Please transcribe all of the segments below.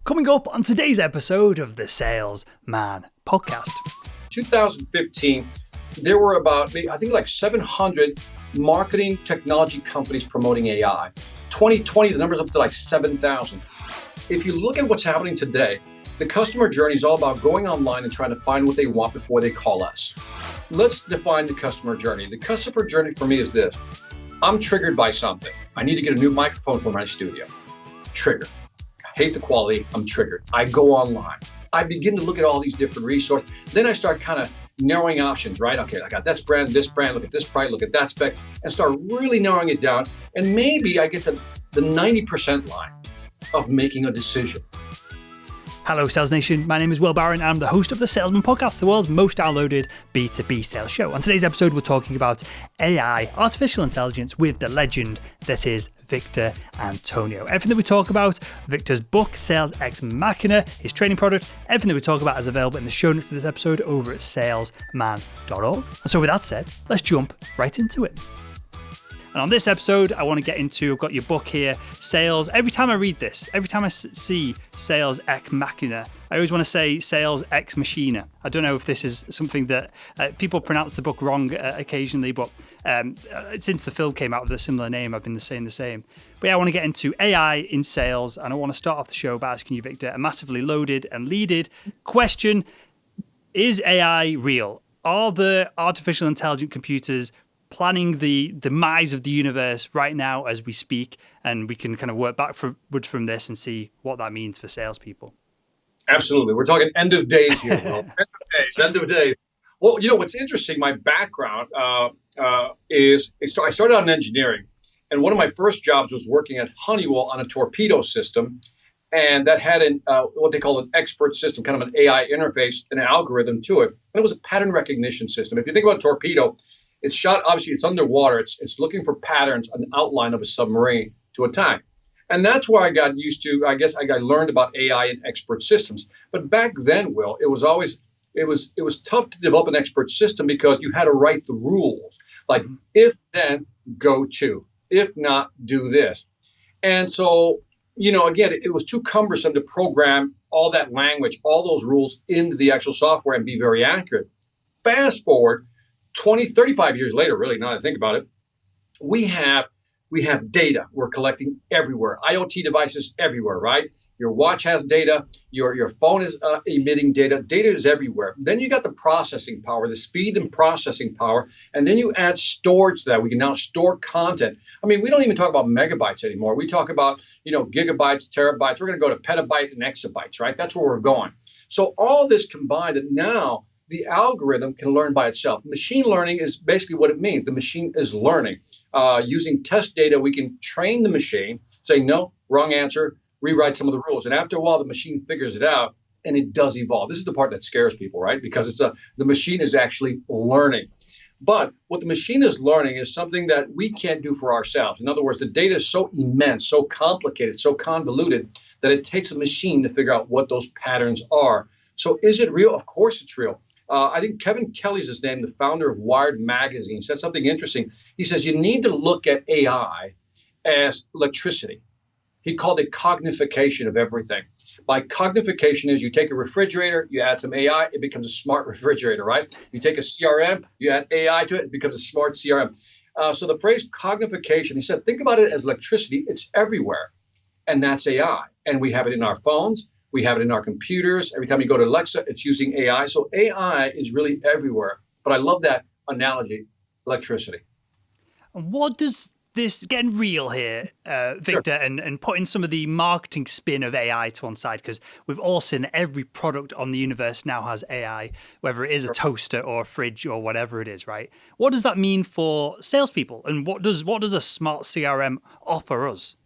Coming up on today's episode of the Salesman Podcast. 2015, there were about, I think like 700 marketing technology companies promoting AI. 2020, the number's up to like 7,000. If you look at what's happening today, the customer journey is all about going online and trying to find what they want before they call us. Let's define the customer journey. The customer journey for me is this. I'm triggered by something. I need to get a new microphone for my studio. Triggered. I hate the quality. I'm triggered. I go online. I begin to look at all these different resources. Then I start kind of narrowing options, right? Okay, I got this brand, look at this price, look at that spec, and start really narrowing it down. And maybe I get to the 90% line of making a decision. Hello, Sales Nation. My name is Will Barron. I'm the host of the Salesman Podcast, the world's most downloaded B2B sales show. On today's episode, we're talking about AI, artificial intelligence, with the legend that is Victor Antonio. Everything that we talk about, Victor's book, Sales Ex Machina, his training product, everything that we talk about is available in the show notes to this episode over at salesman.org. And so with that said, let's jump right into it. And on this episode, I want to get into, I've got your book here, Sales. Every time I read this, every time I see Sales Ex Machina, I always want to say Sales Ex Machina. I don't know if this is something that people pronounce the book wrong occasionally, but since the film came out with a similar name, I've been saying the same. But yeah, I want to get into AI in sales, and I want to start off the show by asking you, Victor, a massively loaded and leaded question. Is AI real? Are the artificial intelligent computers planning the demise of the universe right now as we speak, and we can kind of work backwards from this and see what that means for salespeople? Absolutely. We're talking end of days here. End of days. Well, you know, what's interesting, my background is I started out in engineering, and one of my first jobs was working at Honeywell on a torpedo system, and that had what they call an expert system, kind of an AI interface, an algorithm to it, and it was a pattern recognition system. If you think about a torpedo, it's shot, obviously, it's underwater. It's looking for patterns, an outline of a submarine to attack. And that's where I got used to, I guess I learned about AI and expert systems. But back then, Will, it was tough to develop an expert system because you had to write the rules. Like, if then, go to. If not, do this. And so, you know, again, it was too cumbersome to program all that language, all those rules into the actual software and be very accurate. Fast forward 20, 35 years later, really, now that I think about it, we have data we're collecting everywhere. IoT devices everywhere, right? Your watch has data. Your phone is emitting data. Data is everywhere. Then you got the processing power, the speed and processing power. And then you add storage to that. We can now store content. I mean, we don't even talk about megabytes anymore. We talk about, gigabytes, terabytes. We're going to go to petabyte and exabytes, right? That's where we're going. So all this combined, and now the algorithm can learn by itself. Machine learning is basically what it means. The machine is learning. Using test data, we can train the machine, say, no, wrong answer, rewrite some of the rules. And after a while, the machine figures it out, and it does evolve. This is the part that scares people, right? Because the machine is actually learning. But what the machine is learning is something that we can't do for ourselves. In other words, the data is so immense, so complicated, so convoluted, that it takes a machine to figure out what those patterns are. So is it real? Of course it's real. I think Kevin Kelly's his name, the founder of Wired Magazine, said something interesting. He says you need to look at AI as electricity. He called it cognification of everything. By cognification is you take a refrigerator, you add some AI, it becomes a smart refrigerator, right? You take a CRM, you add AI to it, it becomes a smart CRM. So the phrase cognification, he said, think about it as electricity. It's everywhere. And that's AI. And we have it in our phones. We have it in our computers. Every time you go to Alexa, it's using AI. So AI is really everywhere. But I love that analogy, electricity. What does this, getting real here, Victor, sure, and putting some of the marketing spin of AI to one side, because we've all seen that every product on the universe now has AI, whether it is a toaster or a fridge or whatever it is, right? What does that mean for salespeople? And what does a smart CRM offer us?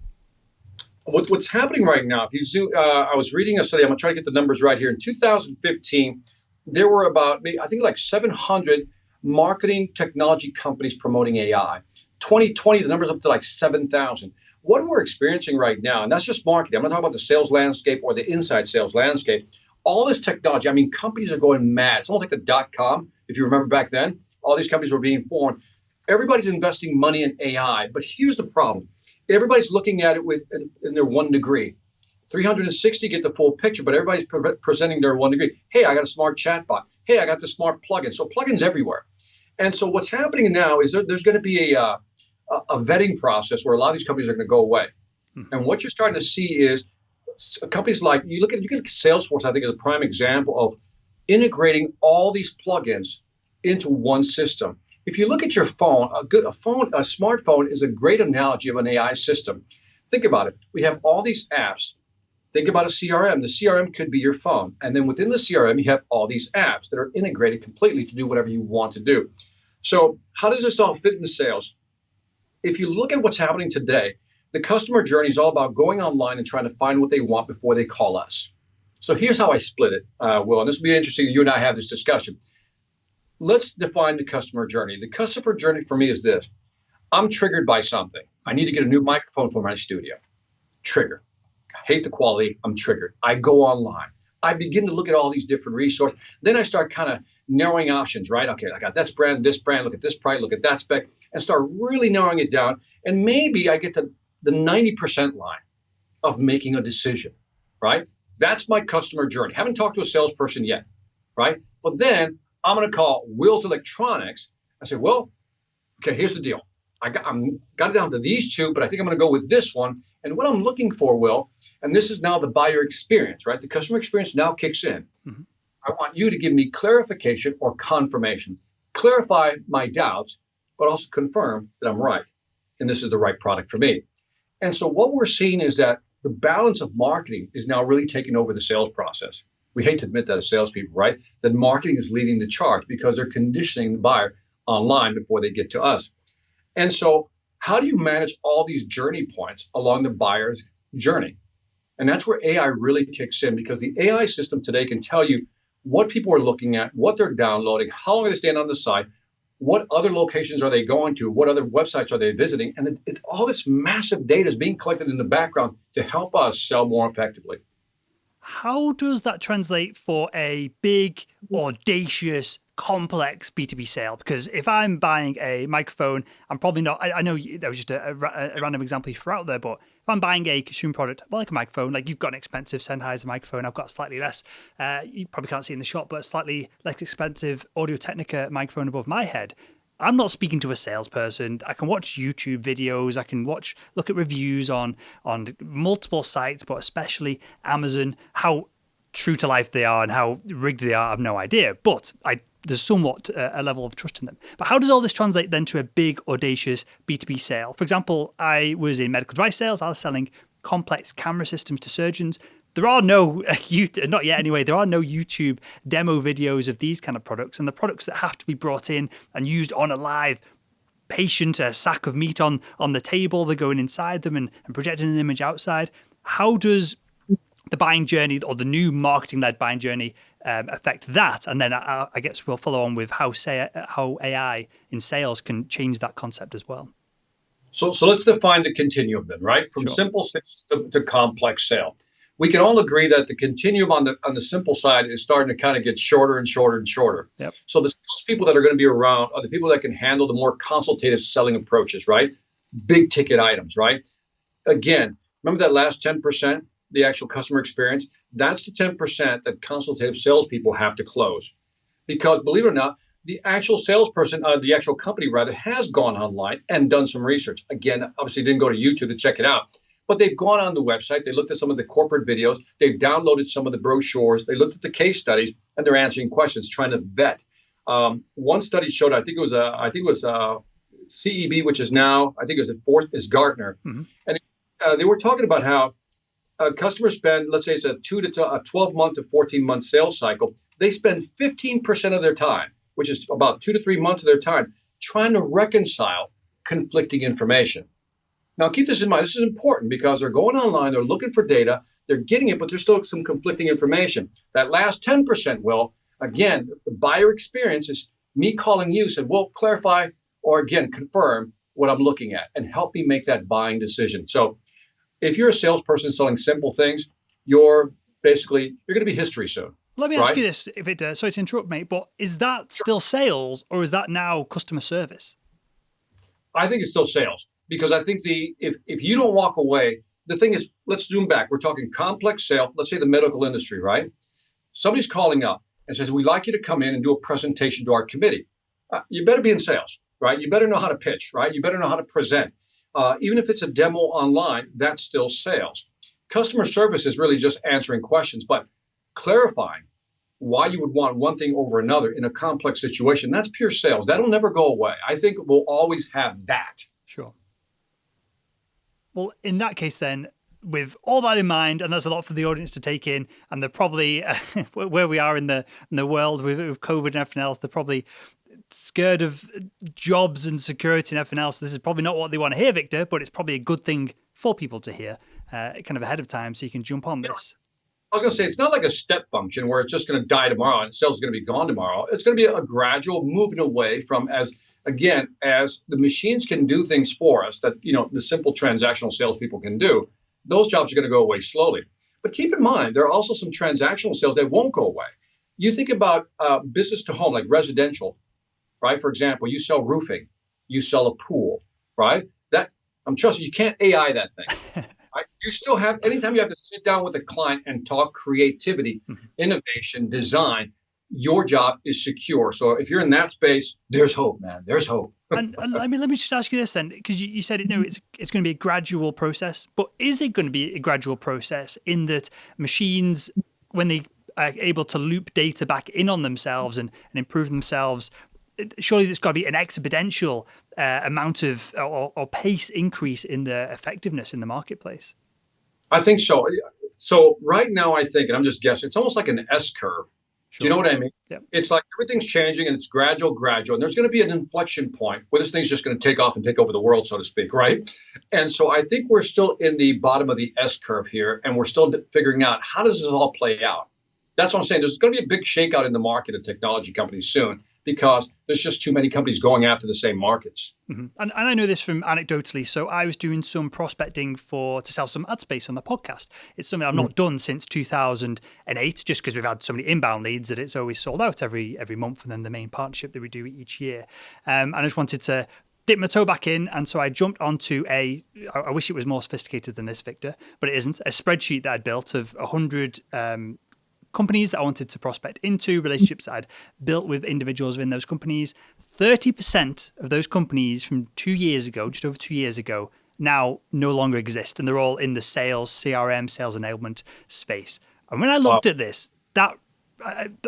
What's happening right now, I was reading a study, I'm going to try to get the numbers right here. In 2015, there were about, I think like 700 marketing technology companies promoting AI. 2020, the number's up to like 7,000. What we're experiencing right now, and that's just marketing, I'm not talking about the sales landscape or the inside sales landscape, all this technology, I mean, companies are going mad. It's almost like the .com, if you remember back then, all these companies were being formed. Everybody's investing money in AI, but here's the problem. Everybody's looking at it in their 1 degree. 360 get the full picture, but everybody's presenting their one degree. Hey, I got a smart chatbot. Hey, I got the smart plugin. So plugins everywhere. And so what's happening now is there's going to be a vetting process where a lot of these companies are going to go away. And what you're starting to see is companies like, you look at Salesforce, I think, is a prime example of integrating all these plugins into one system. If you look at your phone, a smartphone is a great analogy of an AI system. Think about it. We have all these apps. Think about a CRM. The CRM could be your phone. And then within the CRM, you have all these apps that are integrated completely to do whatever you want to do. So how does this all fit into sales? If you look at what's happening today, the customer journey is all about going online and trying to find what they want before they call us. So here's how I split it, Will, and this will be interesting. You and I have this discussion. Let's define the customer journey. The customer journey for me is this. I'm triggered by something. I need to get a new microphone for my studio. Trigger. I hate the quality. I'm triggered. I go online. I begin to look at all these different resources. Then I start kind of narrowing options, right? Okay, I got this brand, look at this price, look at that spec, and start really narrowing it down. And maybe I get to the 90% line of making a decision, right? That's my customer journey. Haven't talked to a salesperson yet, right? But then I'm going to call Will's Electronics. I say, well, okay, here's the deal. I got it down to these two, but I think I'm going to go with this one. And what I'm looking for, Will, and this is now the buyer experience, right? The customer experience now kicks in. Mm-hmm. I want you to give me clarification or confirmation. Clarify my doubts, but also confirm that I'm right. And this is the right product for me. And so what we're seeing is that the balance of marketing is now really taking over the sales process. We hate to admit that as salespeople, right? That marketing is leading the charge because they're conditioning the buyer online before they get to us. And so how do you manage all these journey points along the buyer's journey? And that's where AI really kicks in, because the AI system today can tell you what people are looking at, what they're downloading, how long are they staying on the site, what other locations are they going to, what other websites are they visiting, and all this massive data is being collected in the background to help us sell more effectively. How does that translate for a big, audacious, complex B2B sale? Because if I'm buying a microphone, I'm probably not, I know that was just a random example you threw out there, but if I'm buying a consumer product, like a microphone, like you've got an expensive Sennheiser microphone, I've got a slightly less, you probably can't see in the shop, but a slightly less expensive Audio-Technica microphone above my head. I'm not speaking to a salesperson. I can watch YouTube videos. I can look at reviews on multiple sites, but especially Amazon. How true to life they are and how rigged they are, I have no idea. But there's somewhat a level of trust in them. But how does all this translate then to a big, audacious B2B sale? For example, I was in medical device sales. I was selling complex camera systems to surgeons. There are no, not yet anyway, there are no YouTube demo videos of these kind of products, and the products that have to be brought in and used on a live patient, a sack of meat on the table, they're going inside them and projecting an image outside. How does the buying journey or the new marketing-led buying journey affect that? And then I guess we'll follow on with how AI in sales can change that concept as well. So let's define the continuum then, right? From simple sales to complex sale. We can all agree that the continuum on the simple side is starting to kind of get shorter and shorter and shorter. Yep. So the salespeople that are going to be around are the people that can handle the more consultative selling approaches, right? Big ticket items, right? Again, remember that last 10%, the actual customer experience? That's the 10% that consultative salespeople have to close. Because believe it or not, the actual salesperson, the actual company rather, has gone online and done some research. Again, obviously didn't go to YouTube to check it out. But they've gone on the website, they looked at some of the corporate videos, they've downloaded some of the brochures, they looked at the case studies, and they're answering questions, trying to vet. One study showed, I think it was CEB, which is now, I think it was Gartner. Mm-hmm. And they were talking about how customers spend, let's say it's a 12-month to 14-month sales cycle, they spend 15% of their time, which is about 2 to 3 months of their time, trying to reconcile conflicting information. Now, keep this in mind. This is important because they're going online, they're looking for data, they're getting it, but there's still some conflicting information. That last 10%, Will, again, the buyer experience is me calling you, said, well, clarify or again, confirm what I'm looking at and help me make that buying decision. So if you're a salesperson selling simple things, you're going to be history soon. Let me ask you this, sorry to interrupt, mate, but is that still sales or is that now customer service? I think it's still sales. Because I think if you don't walk away the thing is, let's zoom back. We're talking complex sale. Let's say the medical industry, right? Somebody's calling up and says, we'd like you to come in and do a presentation to our committee. You better be in sales, right? You better know how to pitch, right? You better know how to present. Even if it's a demo online, that's still sales. Customer service is really just answering questions, but clarifying why you would want one thing over another in a complex situation, that's pure sales. That'll never go away. I think we'll always have that. Sure. Well, in that case then, with all that in mind, and there's a lot for the audience to take in, and they're probably, where we are in the world with COVID and everything else, they're probably scared of jobs and security and everything else. This is probably not what they want to hear, Victor, but it's probably a good thing for people to hear kind of ahead of time so you can jump on this. I was going to say, it's not like a step function where it's just going to die tomorrow and sales is going to be gone tomorrow. It's going to be a gradual moving away from as the machines can do things for us that, the simple transactional salespeople can do, those jobs are going to go away slowly. But keep in mind, there are also some transactional sales that won't go away. You think about business to home, like residential, right? For example, you sell roofing, you sell a pool, right? That I'm trusting you can't AI that thing. Right? You still have, anytime you have to sit down with a client and talk creativity, innovation, design, your job is secure. So if you're in that space, there's hope, man. There's hope. and let me just ask you this then, because you said it's going to be a gradual process, but is it going to be a gradual process in that machines, when they are able to loop data back in on themselves and improve themselves, surely there's got to be an exponential amount of or pace increase in the effectiveness in the marketplace? I think so. So right now, I think, and I'm just guessing, it's almost like an S curve. Sure. Do you know what I mean? Yeah. It's like everything's changing and it's gradual. And there's going to be an inflection point where this thing's just going to take off and take over the world, so to speak, right? And so I think we're still in the bottom of the S curve here, and we're still figuring out how does this all play out. That's what I'm saying. There's going to be a big shakeout in the market of technology companies soon, because there's just too many companies going after the same markets. Mm-hmm. And I know this from anecdotally. So I was doing some prospecting to sell some ad space on the podcast. It's something I've not done since 2008, just because we've had so many inbound leads that it's always sold out every month, and then the main partnership that we do each year. And I just wanted to dip my toe back in, and so I jumped onto I wish it was more sophisticated than this, Victor, but it isn't, a spreadsheet that I'd built of 100 companies that I wanted to prospect into, relationships that I'd built with individuals within those companies. 30% of those companies from 2 years ago, just over 2 years ago, now no longer exist. And they're all in the sales, CRM, sales enablement space. And when I looked at this, that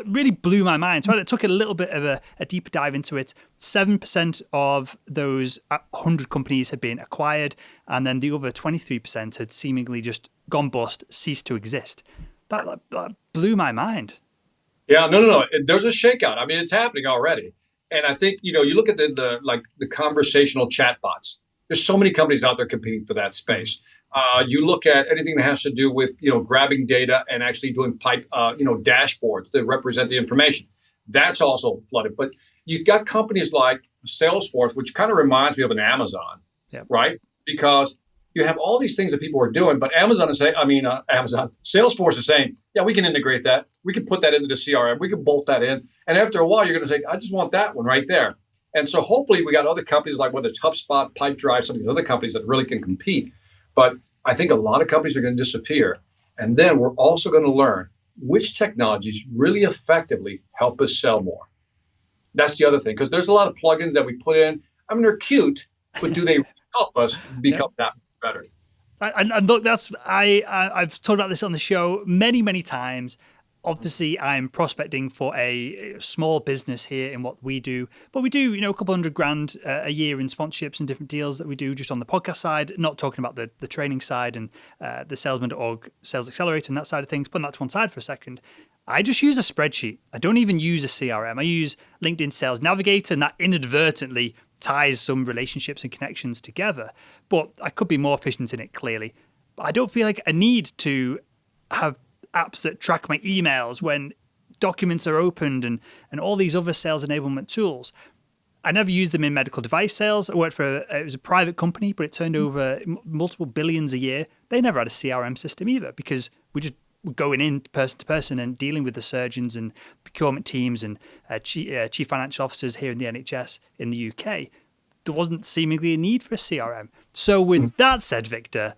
really blew my mind. So I took a little bit of a deeper dive into it. 7% of those 100 companies had been acquired, and then the other 23% had seemingly just gone bust, ceased to exist. That blew my mind. Yeah, no. There's a shakeout. I mean, it's happening already. And I think, you look at the conversational chatbots. There's so many companies out there competing for that space. You look at anything that has to do with, grabbing data and actually doing dashboards that represent the information. That's also flooded. But you've got companies like Salesforce, which kind of reminds me of an Amazon, right? Because you have all these things that people are doing, but Salesforce is saying, yeah, we can integrate that. We can put that into the CRM. We can bolt that in. And after a while, you're going to say, I just want that one right there. And so hopefully we got other companies like whether it's HubSpot, Pipedrive, some of these other companies that really can compete. But I think a lot of companies are going to disappear. And then we're also going to learn which technologies really effectively help us sell more. That's the other thing, because there's a lot of plugins that we put in. I mean, they're cute, but do they help us become that better? And look, I've talked about this on the show many times. Obviously, I'm prospecting for a small business here in what we do, but we do, a couple $100,000 a year in sponsorships and different deals that we do just on the podcast side, not talking about the training side and the salesman.org sales accelerator and that side of things, putting that to one side for a second. I just use a spreadsheet. I don't even use a CRM. I use LinkedIn Sales Navigator, and that inadvertently ties some relationships and connections together. But I could be more efficient in it, clearly. But I don't feel like a need to have apps that track my emails when documents are opened and all these other sales enablement tools. I never used them in medical device sales. I worked it was a private company, but it turned over multiple billions a year. They never had a CRM system either, because we just were going in person to person and dealing with the surgeons and procurement teams and chief financial officers here in the NHS in the UK. There wasn't seemingly a need for a CRM. So with that said, Victor,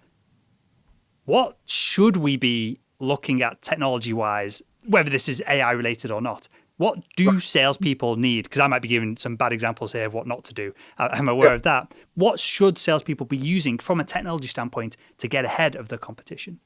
what should we be looking at technology-wise, whether this is AI related or not? What do salespeople need? Because I might be giving some bad examples here of what not to do. I'm aware of that. What should salespeople be using from a technology standpoint to get ahead of the competition?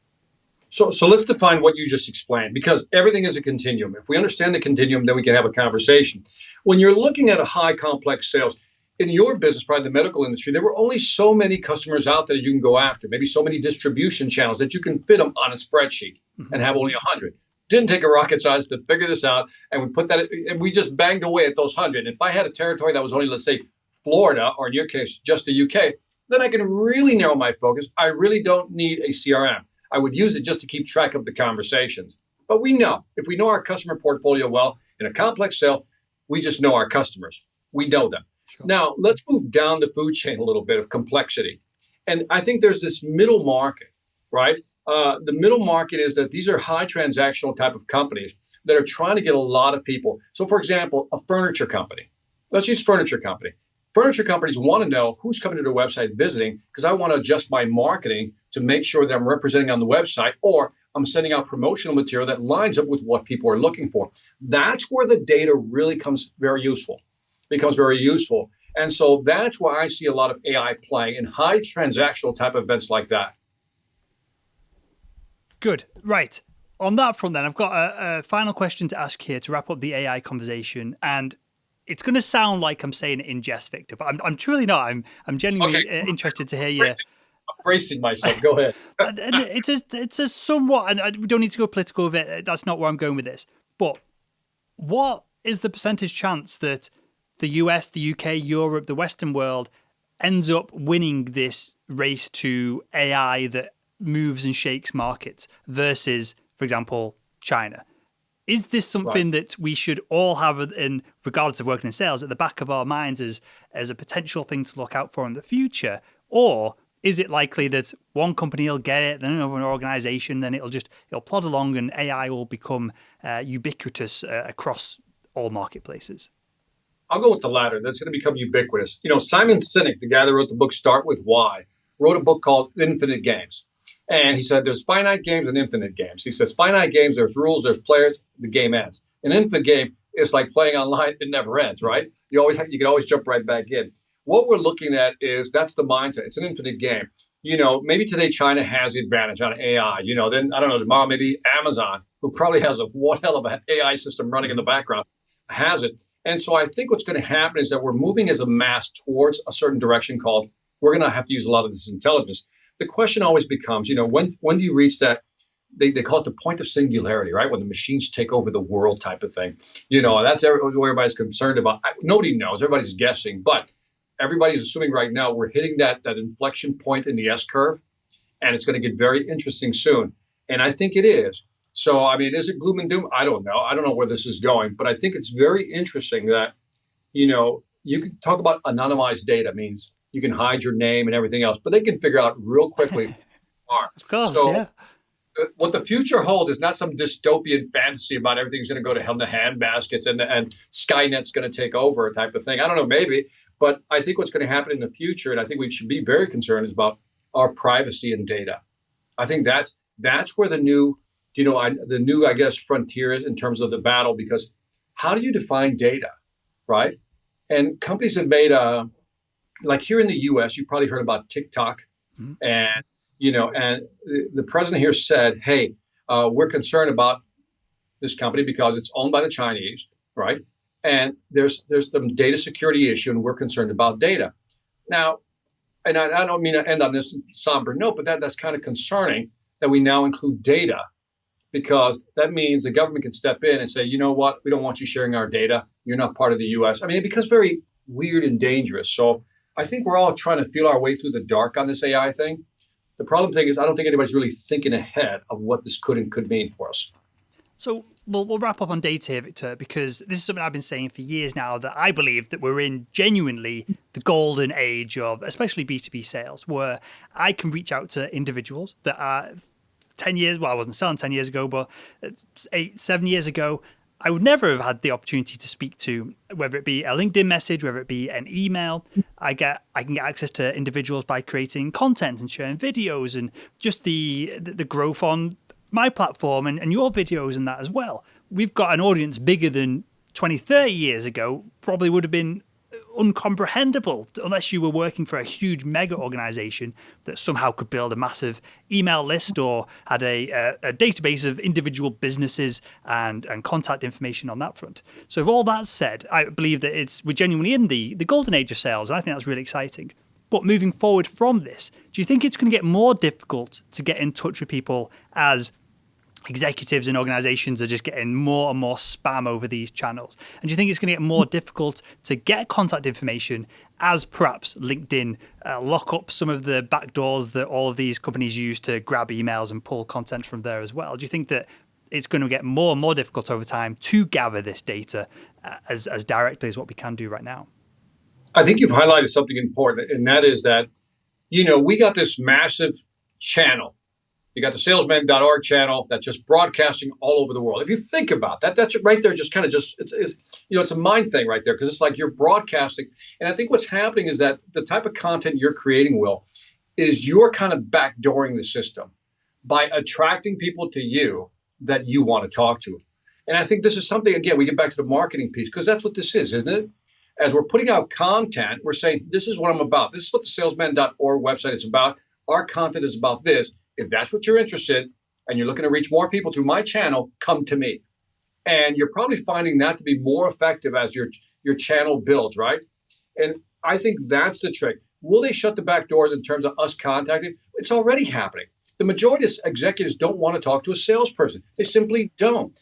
So let's define what you just explained, because everything is a continuum. If we understand the continuum, then we can have a conversation. When you're looking at a high complex sales, in your business, probably the medical industry, there were only so many customers out there you can go after, maybe so many distribution channels that you can fit them on a spreadsheet and have only 100. Didn't take a rocket science to figure this out, and we put that, and we just banged away at those 100. If I had a territory that was only, let's say, Florida, or in your case, just the UK, then I can really narrow my focus. I really don't need a CRM. I would use it just to keep track of the conversations. But we know, if we know our customer portfolio well, in a complex sale, we just know our customers. We know them. Sure. Now, let's move down the food chain a little bit of complexity. And I think there's this middle market, right? The middle market is that these are high transactional type of companies that are trying to get a lot of people. So, for example, a furniture company. Let's use furniture company. Furniture companies want to know who's coming to their website visiting, because I want to adjust my marketing to make sure that I'm representing on the website, or I'm sending out promotional material that lines up with what people are looking for. That's where the data really becomes very useful. And so that's why I see a lot of AI playing in high transactional type of events like that. Good. Right. On that front, then, I've got a final question to ask here to wrap up the AI conversation. And it's going to sound like I'm saying it in jest, Victor, but I'm truly not. I'm genuinely interested to hear you. I'm bracing myself. Go ahead. And it's a somewhat, and we don't need to go political with it. That's not where I'm going with this. But what is the percentage chance that the US, the UK, Europe, the Western world ends up winning this race to AI that moves and shakes markets versus, for example, China? Is this something that we should all have, in regardless of working in sales, at the back of our minds as a potential thing to look out for in the future? Or is it likely that one company will get it, then another organization, then it'll plod along and AI will become ubiquitous across all marketplaces? I'll go with the latter. That's going to become ubiquitous. Simon Sinek, the guy that wrote the book Start With Why, wrote a book called Infinite Games. And he said there's finite games and infinite games. He says finite games, there's rules, there's players, the game ends. An infinite game is like playing online, it never ends, right? You can always jump right back in. What we're looking at is that's the mindset. It's an infinite game. Maybe today China has the advantage on AI. Then I don't know, tomorrow maybe Amazon, who probably has one hell of an AI system running in the background, has it. And so I think what's going to happen is that we're moving as a mass towards a certain direction called, we're going to have to use a lot of this intelligence. The question always becomes, when do you reach that? They call it the point of singularity, right? When the machines take over the world type of thing. That's what everybody's concerned about. Nobody knows. Everybody's guessing. But everybody's assuming right now we're hitting that inflection point in the S curve. And it's going to get very interesting soon. And I think it is. So, is it gloom and doom? I don't know. I don't know where this is going. But I think it's very interesting that, you can talk about anonymized data means you can hide your name and everything else, but they can figure out real quickly who you are. Of course, so, yeah. What the future holds is not some dystopian fantasy about everything's going to go to hell in the handbaskets and Skynet's going to take over type of thing. I don't know, maybe. But I think what's going to happen in the future, and I think we should be very concerned, is about our privacy and data. I think that's where the new frontier is in terms of the battle, because how do you define data, right? And companies have made like here in the U.S., you probably heard about TikTok, and the president here said, "Hey, we're concerned about this company because it's owned by the Chinese, right? And there's some data security issue, and we're concerned about data." Now, and I don't mean to end on this somber note, but that's kind of concerning that we now include data, because that means the government can step in and say, you know what, we don't want you sharing our data. You're not part of the U.S. It becomes very weird and dangerous. So I think we're all trying to feel our way through the dark on this AI thing. The problem thing is I don't think anybody's really thinking ahead of what this could mean for us. So we'll wrap up on data here, Victor, because this is something I've been saying for years now, that I believe that we're in genuinely the golden age of especially B2B sales, where I can reach out to individuals that are 10 years, well, I wasn't selling 10 years ago, but 7 years ago, I would never have had the opportunity to speak to, whether it be a LinkedIn message, whether it be an email. I can get access to individuals by creating content and sharing videos, and just the growth on my platform and your videos and that as well. We've got an audience bigger than 20, 30 years ago, probably would have been uncomprehendable unless you were working for a huge mega organization that somehow could build a massive email list or had a database of individual businesses and contact information on that front. So with all that said, I believe that we're genuinely in the golden age of sales, and I think that's really exciting. But moving forward from this, do you think it's going to get more difficult to get in touch with people as executives and organizations are just getting more and more spam over these channels? And do you think it's going to get more difficult to get contact information as perhaps LinkedIn lock up some of the backdoors that all of these companies use to grab emails and pull content from there as well? Do you think that it's going to get more and more difficult over time to gather this data as directly as what we can do right now? I think you've highlighted something important, and that is that, we got this massive channel. You got the salesman.org channel that's just broadcasting all over the world. If you think about that, that's right there, it's a mind thing right there, because it's like you're broadcasting. And I think what's happening is that the type of content you're creating, Will, is you're kind of backdooring the system by attracting people to you that you want to talk to. And I think this is something, again, we get back to the marketing piece, because that's what this is, isn't it? As we're putting out content, we're saying, this is what I'm about. This is what the salesman.org website is about. Our content is about this. If that's what you're interested in and you're looking to reach more people through my channel, come to me. And you're probably finding that to be more effective as your channel builds, right? And I think that's the trick. Will they shut the back doors in terms of us contacting? It's already happening. The majority of executives don't want to talk to a salesperson. They simply don't.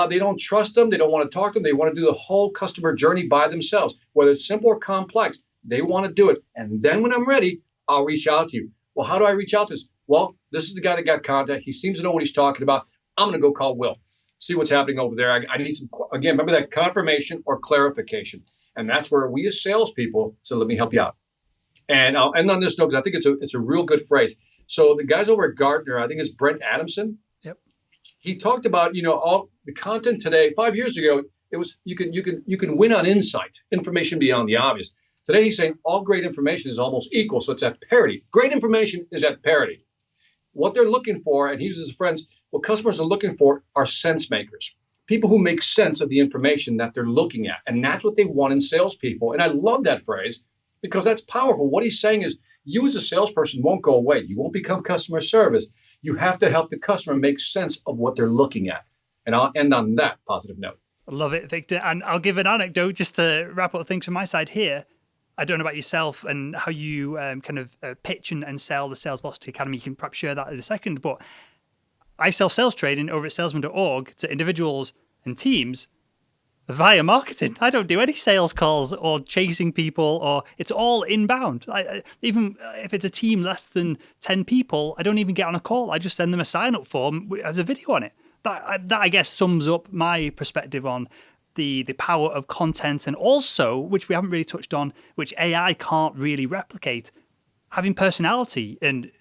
They don't trust them. They don't want to talk to them. They want to do the whole customer journey by themselves, whether it's simple or complex. They want to do it. And then when I'm ready, I'll reach out to you. Well, how do I reach out to this? Well, this is the guy that got contact. He seems to know what he's talking about. I'm going to go call Will, see what's happening over there. I need some, again, remember that confirmation or clarification. And that's where we as salespeople say, let me help you out. And I'll end on this note, because I think it's a real good phrase. So the guys over at Gartner, I think it's Brent Adamson. Yep. He talked about, all the content today. 5 years ago, it was you can win on insight, information beyond the obvious. Today, he's saying all great information is almost equal. So it's at parity. Great information is at parity. What they're looking for, and he uses his friends, what customers are looking for are sense makers, people who make sense of the information that they're looking at. And that's what they want in salespeople. And I love that phrase, because that's powerful. What he's saying is, you as a salesperson won't go away. You won't become customer service. You have to help the customer make sense of what they're looking at. And I'll end on that positive note. I love it, Victor. And I'll give an anecdote just to wrap up things from my side here. I don't know about yourself and how you pitch and sell the Sales Velocity Academy. You can perhaps share that in a second. But I sell sales training over at salesman.org to individuals and teams via marketing. I don't do any sales calls or chasing people, or it's all inbound. Even if it's a team less than 10 people, I don't even get on a call. I just send them a sign-up form as a video on it. That I guess sums up my perspective on the power of content, and also, which we haven't really touched on, which AI can't really replicate, having personality. And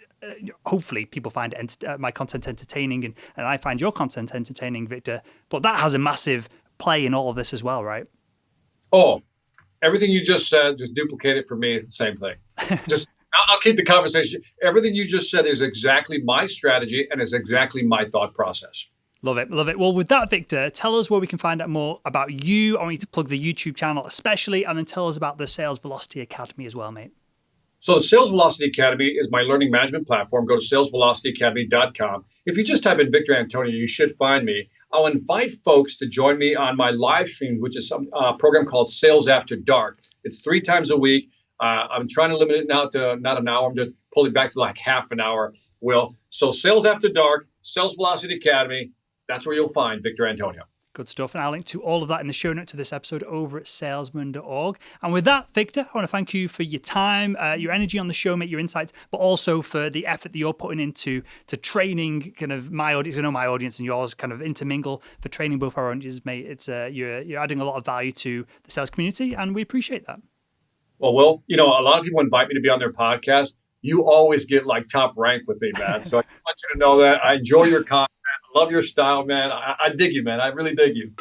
hopefully people find my content entertaining, and I find your content entertaining, Victor. But that has a massive play in all of this as well, right? Oh, everything you just said, just duplicate it for me. It's the same thing. I'll keep the conversation. Everything you just said is exactly my strategy and is exactly my thought process. Love it. Love it. Well, with that, Victor, tell us where we can find out more about you. I want you to plug the YouTube channel especially, and then tell us about the Sales Velocity Academy as well, mate. So the Sales Velocity Academy is my learning management platform. Go to salesvelocityacademy.com. If you just type in Victor Antonio, you should find me. I'll invite folks to join me on my live stream, which is some program called Sales After Dark. It's 3 times a week. I'm trying to limit it now to not an hour. I'm just pulling it back to like half an hour, Will. So Sales After Dark, Sales Velocity Academy, that's where you'll find Victor Antonio. Good stuff. And I'll link to all of that in the show note to this episode over at salesman.org. And with that, Victor, I want to thank you for your time, your energy on the show, mate, your insights, but also for the effort that you're putting into training kind of my audience. I know my audience and yours kind of intermingle for training both our audiences, mate. It's you're adding a lot of value to the sales community, and we appreciate that. Well, Will, a lot of people invite me to be on their podcast. You always get like top rank with me, man. So I want you to know that I enjoy your content. I love your style, man. I dig you, man. I really dig you.